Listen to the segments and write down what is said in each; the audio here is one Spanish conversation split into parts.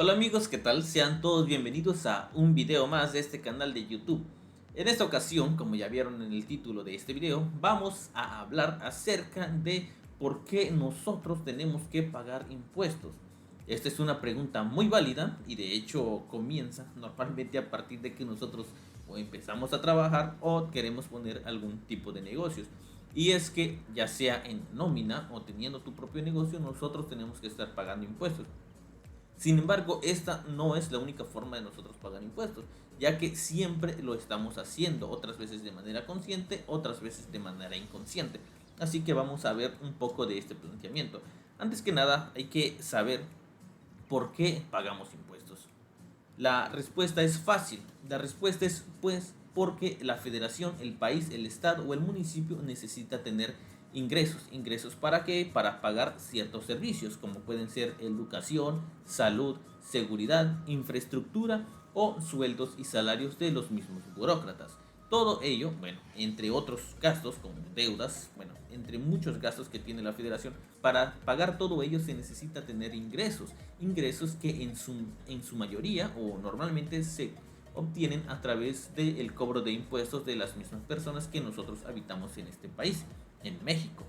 Hola amigos, ¿qué tal? Sean todos bienvenidos a un video más de este canal de YouTube. En esta ocasión, como ya vieron en el título de este video, vamos a hablar acerca de por qué nosotros tenemos que pagar impuestos. Esta es una pregunta muy válida y de hecho comienza normalmente a partir de que nosotros o empezamos a trabajar o queremos poner algún tipo de negocios. Y es que ya sea en nómina o teniendo tu propio negocio, nosotros tenemos que estar pagando impuestos. Sin embargo, esta no es la única forma de nosotros pagar impuestos, ya que siempre lo estamos haciendo, otras veces de manera consciente, otras veces de manera inconsciente. Así que vamos a ver un poco de este planteamiento. Antes que nada, hay que saber por qué pagamos impuestos. La respuesta es fácil. La respuesta es pues porque la federación, el país, el estado o el municipio necesita tener ingresos. ¿Ingresos para qué? Para pagar ciertos servicios como pueden ser educación, salud, seguridad, infraestructura o sueldos y salarios de los mismos burócratas. Todo ello, bueno, entre otros gastos como deudas, bueno, entre muchos gastos que tiene la federación, para pagar todo ello se necesita tener ingresos, ingresos que en su mayoría o normalmente se obtienen a través del cobro de impuestos de las mismas personas que nosotros habitamos en este país, en México.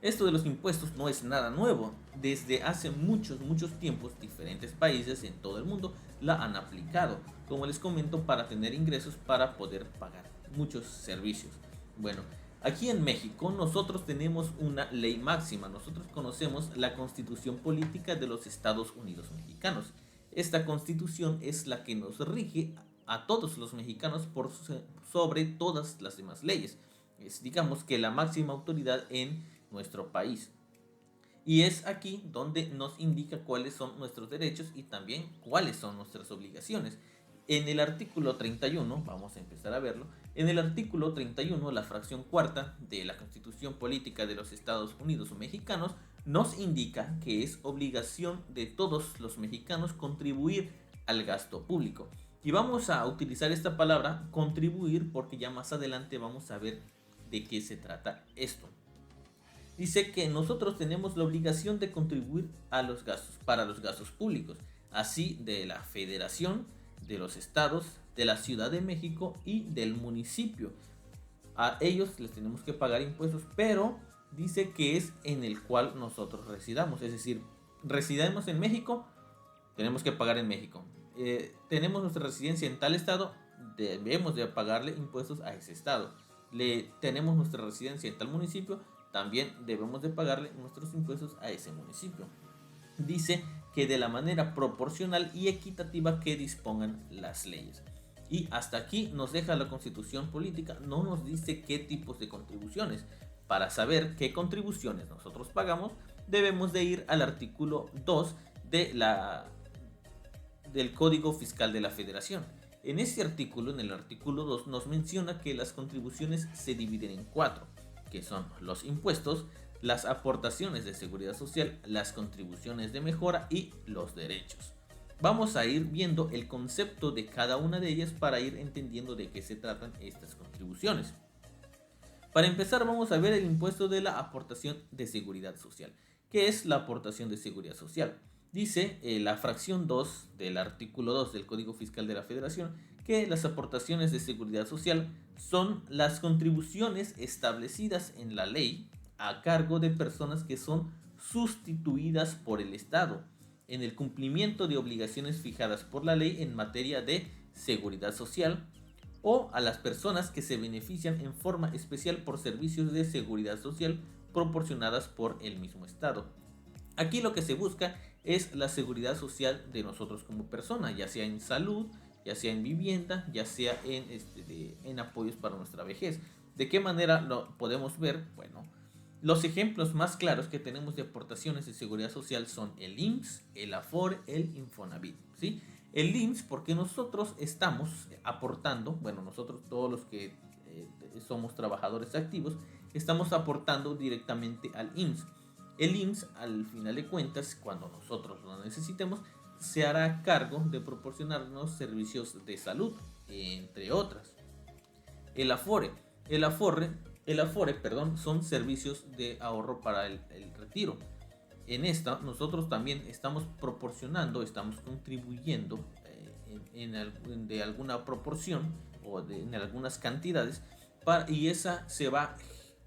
Esto de los impuestos no es nada nuevo. Desde hace muchos tiempos, diferentes países en todo el mundo la han aplicado, como les comento, para tener ingresos para poder pagar muchos servicios. Bueno, aquí en México nosotros tenemos una ley máxima. Nosotros conocemos la Constitución Política de los Estados Unidos Mexicanos. Esta constitución es la que nos rige a todos los mexicanos sobre todas las demás leyes. Es, digamos, que la máxima autoridad en nuestro país. Y es aquí donde nos indica cuáles son nuestros derechos y también cuáles son nuestras obligaciones. En el artículo 31, vamos a empezar a verlo, en el artículo 31, la fracción cuarta de la Constitución Política de los Estados Unidos Mexicanos nos indica que es obligación de todos los mexicanos contribuir al gasto público. Y vamos a utilizar esta palabra contribuir porque ya más adelante vamos a ver de qué se trata esto. Dice que nosotros tenemos la obligación de contribuir a los gastos, para los gastos públicos, así de la federación, de los estados, de la Ciudad de México y del municipio. A ellos les tenemos que pagar impuestos, pero dice que es en el cual nosotros residamos. Es decir, residamos en México, tenemos que pagar en México. Tenemos nuestra residencia en tal estado, debemos de pagarle impuestos a ese estado. Tenemos nuestra residencia en tal municipio, también debemos de pagarle nuestros impuestos a ese municipio. Dice que de la manera proporcional y equitativa que dispongan las leyes. Y hasta aquí nos deja la Constitución Política, no nos dice qué tipos de contribuciones. Para saber qué contribuciones nosotros pagamos, debemos de ir al artículo 2 del Código Fiscal de la Federación. En este artículo, en el artículo 2, nos menciona que las contribuciones se dividen en cuatro, que son los impuestos, las aportaciones de seguridad social, las contribuciones de mejora y los derechos. Vamos a ir viendo el concepto de cada una de ellas para ir entendiendo de qué se tratan estas contribuciones. Para empezar, vamos a ver el impuesto de la aportación de seguridad social. ¿Qué es la aportación de seguridad social? Dice la fracción 2 del artículo 2 del Código Fiscal de la Federación que las aportaciones de seguridad social son las contribuciones establecidas en la ley a cargo de personas que son sustituidas por el Estado en el cumplimiento de obligaciones fijadas por la ley en materia de seguridad social, o a las personas que se benefician en forma especial por servicios de seguridad social proporcionadas por el mismo Estado. Aquí lo que se busca es la seguridad social de nosotros como persona, ya sea en salud, ya sea en vivienda, ya sea en apoyos para nuestra vejez. ¿De qué manera lo podemos ver? Bueno, los ejemplos más claros que tenemos de aportaciones de seguridad social son el IMSS, el AFORE, el Infonavit, ¿sí? El IMSS porque nosotros estamos aportando, bueno, nosotros todos los que somos trabajadores activos, estamos aportando directamente al IMSS. El IMSS, al final de cuentas, cuando nosotros lo necesitemos, se hará cargo de proporcionarnos servicios de salud, entre otras. El Afore. El Afore, perdón, son servicios de ahorro para el retiro. En esta nosotros también estamos proporcionando, estamos contribuyendo de alguna proporción en algunas cantidades y esa se va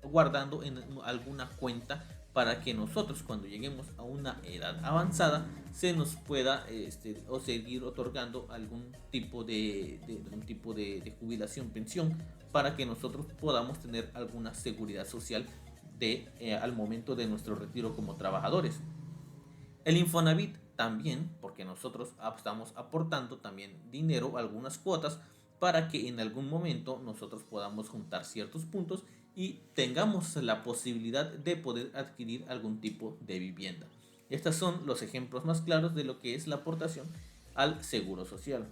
guardando en alguna cuenta para que nosotros cuando lleguemos a una edad avanzada se nos pueda o seguir otorgando algún tipo de jubilación, pensión, para que nosotros podamos tener alguna seguridad social al momento de nuestro retiro como trabajadores. El Infonavit también, porque nosotros estamos aportando también dinero, algunas cuotas, para que en algún momento nosotros podamos juntar ciertos puntos y tengamos la posibilidad de poder adquirir algún tipo de vivienda. Estos son los ejemplos más claros de lo que es la aportación al seguro social.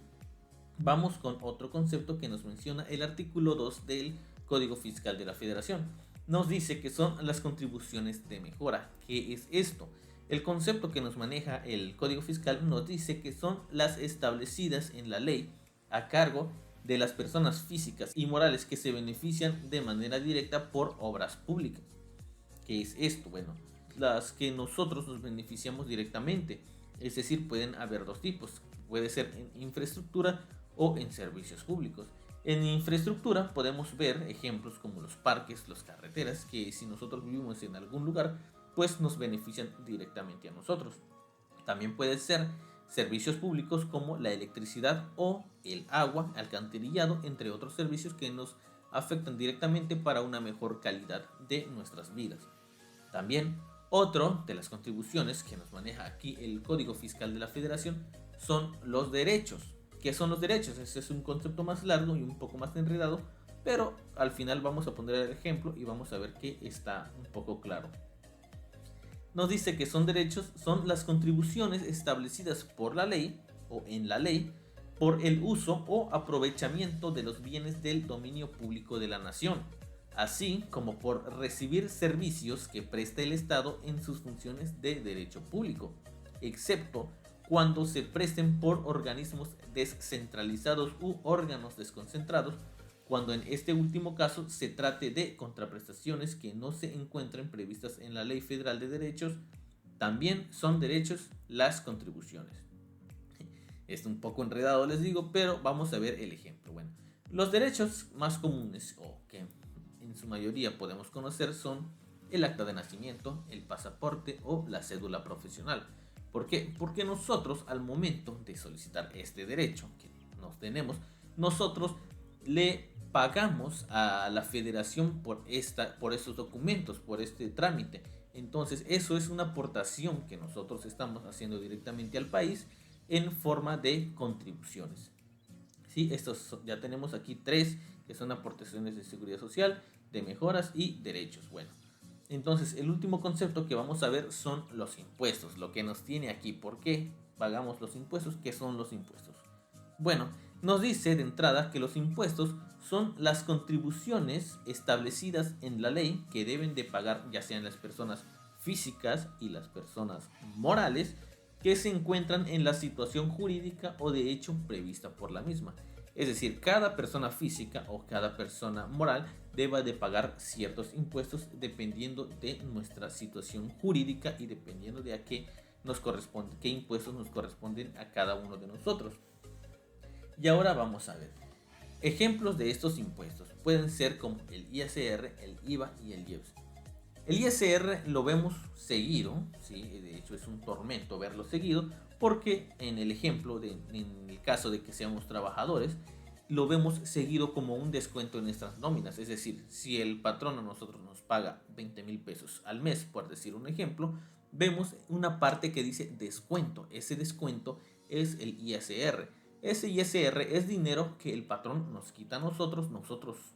Vamos con otro concepto que nos menciona el artículo 2 del Código Fiscal de la Federación. Nos dice que son las contribuciones de mejora. ¿Qué es esto? El concepto que nos maneja el Código Fiscal nos dice que son las establecidas en la ley a cargo de las personas físicas y morales que se benefician de manera directa por obras públicas. ¿Qué es esto? Bueno, las que nosotros nos beneficiamos directamente, es decir, pueden haber dos tipos, puede ser en infraestructura o en servicios públicos. En infraestructura podemos ver ejemplos como los parques, las carreteras, que si nosotros vivimos en algún lugar, pues nos benefician directamente a nosotros. También puede ser servicios públicos como la electricidad o el agua, alcantarillado, entre otros servicios que nos afectan directamente para una mejor calidad de nuestras vidas. También otro de las contribuciones que nos maneja aquí el Código Fiscal de la Federación son los derechos. ¿Qué son los derechos? Este es un concepto más largo y un poco más enredado, pero al final vamos a poner el ejemplo y vamos a ver que está un poco claro. Nos dice que son derechos, son las contribuciones establecidas por la ley o en la ley por el uso o aprovechamiento de los bienes del dominio público de la nación, así como por recibir servicios que presta el Estado en sus funciones de derecho público, excepto cuando se presten por organismos descentralizados u órganos desconcentrados, cuando en este último caso se trate de contraprestaciones que no se encuentren previstas en la Ley Federal de Derechos. También son derechos las contribuciones. Es un poco enredado, les digo, pero vamos a ver el ejemplo. Bueno, los derechos más comunes o que en su mayoría podemos conocer son el acta de nacimiento, el pasaporte o la cédula profesional. ¿Por qué? Porque nosotros al momento de solicitar este derecho que nos tenemos, nosotros le pagamos a la federación por esos documentos, por este trámite. Entonces eso es una aportación que nosotros estamos haciendo directamente al país en forma de contribuciones. ¿Sí? Ya tenemos aquí tres que son aportaciones de seguridad social, de mejoras y derechos. Bueno, entonces el último concepto que vamos a ver son los impuestos, lo que nos tiene aquí. ¿Por qué pagamos los impuestos? ¿Qué son los impuestos? Bueno, nos dice de entrada que los impuestos son las contribuciones establecidas en la ley que deben de pagar ya sean las personas físicas y las personas morales que se encuentran en la situación jurídica o de hecho prevista por la misma. Es decir, cada persona física o cada persona moral deba de pagar ciertos impuestos dependiendo de nuestra situación jurídica y dependiendo de a qué impuestos nos corresponden a cada uno de nosotros. Y ahora vamos a ver. Ejemplos de estos impuestos pueden ser como el ISR, el IVA y el IEPS. El ISR lo vemos seguido, ¿sí? De hecho es un tormento verlo seguido, porque en el ejemplo, en el caso de que seamos trabajadores, lo vemos seguido como un descuento en nuestras nóminas. Es decir, si el patrón a nosotros nos paga 20,000 pesos al mes, por decir un ejemplo, vemos una parte que dice descuento. Ese descuento es el ISR. Ese ISR es dinero que el patrón nos quita a nosotros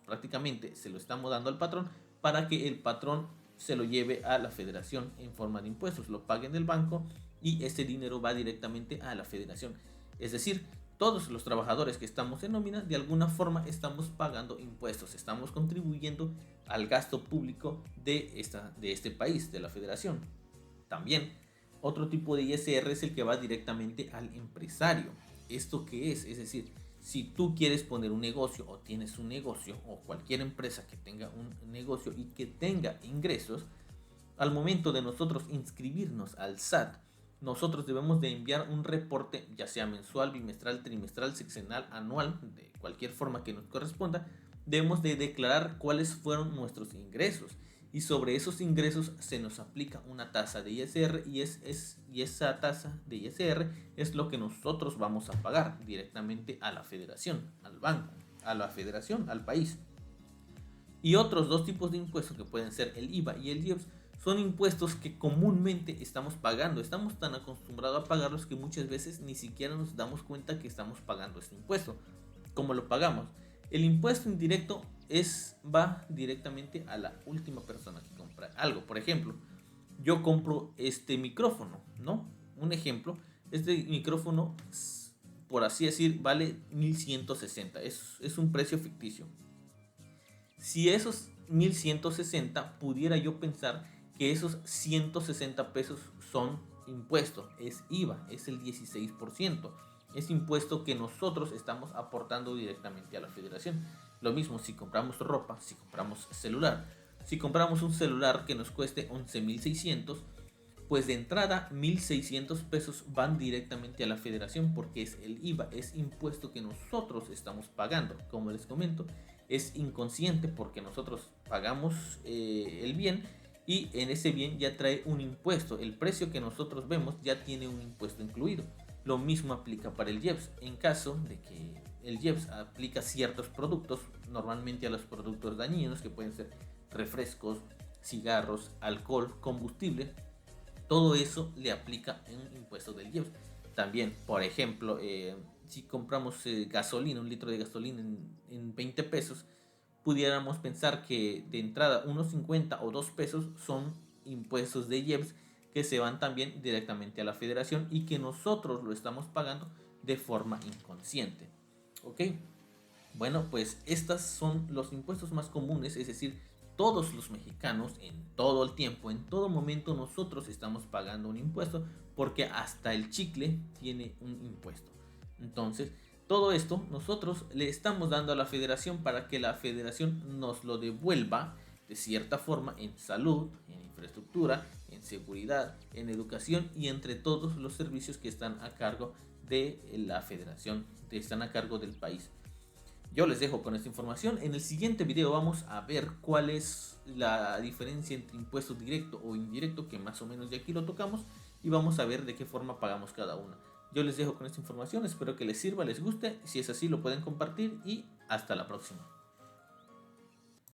prácticamente se lo estamos dando al patrón para que el patrón se lo lleve a la federación en forma de impuestos, lo pague en el banco y ese dinero va directamente a la federación. Es decir, todos los trabajadores que estamos en nómina de alguna forma estamos pagando impuestos, estamos contribuyendo al gasto público de este país, de la federación. También otro tipo de ISR es el que va directamente al empresario. ¿Esto qué es? Es decir, si tú quieres poner un negocio o tienes un negocio o cualquier empresa que tenga un negocio y que tenga ingresos, al momento de nosotros inscribirnos al SAT, nosotros debemos de enviar un reporte, ya sea mensual, bimestral, trimestral, sexenal, anual, de cualquier forma que nos corresponda. Debemos de declarar cuáles fueron nuestros ingresos y sobre esos ingresos se nos aplica una tasa de ISR y esa tasa de ISR es lo que nosotros vamos a pagar directamente a la federación, al banco, a la federación, al país. Y otros dos tipos de impuestos que pueden ser el IVA y el IEPS son impuestos que comúnmente estamos pagando. Estamos tan acostumbrados a pagarlos que muchas veces ni siquiera nos damos cuenta que estamos pagando este impuesto. ¿Cómo lo pagamos? El impuesto indirecto va directamente a la última persona que compra algo. Por ejemplo, yo compro este micrófono, ¿no? Un ejemplo, este micrófono, por así decir, vale 1160. Es un precio ficticio. Si esos 1160 pudiera yo pensar que esos 160 pesos son impuesto, es IVA, es el 16%. Es impuesto que nosotros estamos aportando directamente a la federación. Lo mismo si compramos ropa, si compramos celular. Si compramos un celular que nos cueste 11.600, pues de entrada 1.600 pesos van directamente a la federación porque es el IVA, es impuesto que nosotros estamos pagando. Como les comento, es inconsciente porque nosotros pagamos el bien y en ese bien ya trae un impuesto. El precio que nosotros vemos ya tiene un impuesto incluido. Lo mismo aplica para el IEPS. En caso de que el IEPS aplica ciertos productos, normalmente a los productos dañinos que pueden ser refrescos, cigarros, alcohol, combustible, todo eso le aplica un impuesto del IEPS. También, por ejemplo, si compramos gasolina, un litro de gasolina en 20 pesos, pudiéramos pensar que de entrada unos 50 o 2 pesos son impuestos de IEPS que se van también directamente a la federación y que nosotros lo estamos pagando de forma inconsciente. ¿Ok? Bueno, pues estos son los impuestos más comunes, es decir, todos los mexicanos en todo el tiempo, en todo momento nosotros estamos pagando un impuesto porque hasta el chicle tiene un impuesto. Entonces, todo esto nosotros le estamos dando a la federación para que la federación nos lo devuelva de cierta forma en salud, en infraestructura, en seguridad, en educación y entre todos los servicios que están a cargo de la federación, que están a cargo del país. Yo les dejo con esta información. En el siguiente video vamos a ver cuál es la diferencia entre impuesto directo o indirecto, que más o menos de aquí lo tocamos, y vamos a ver de qué forma pagamos cada una. Yo les dejo con esta información, espero que les sirva, les guste. Si es así, lo pueden compartir y hasta la próxima.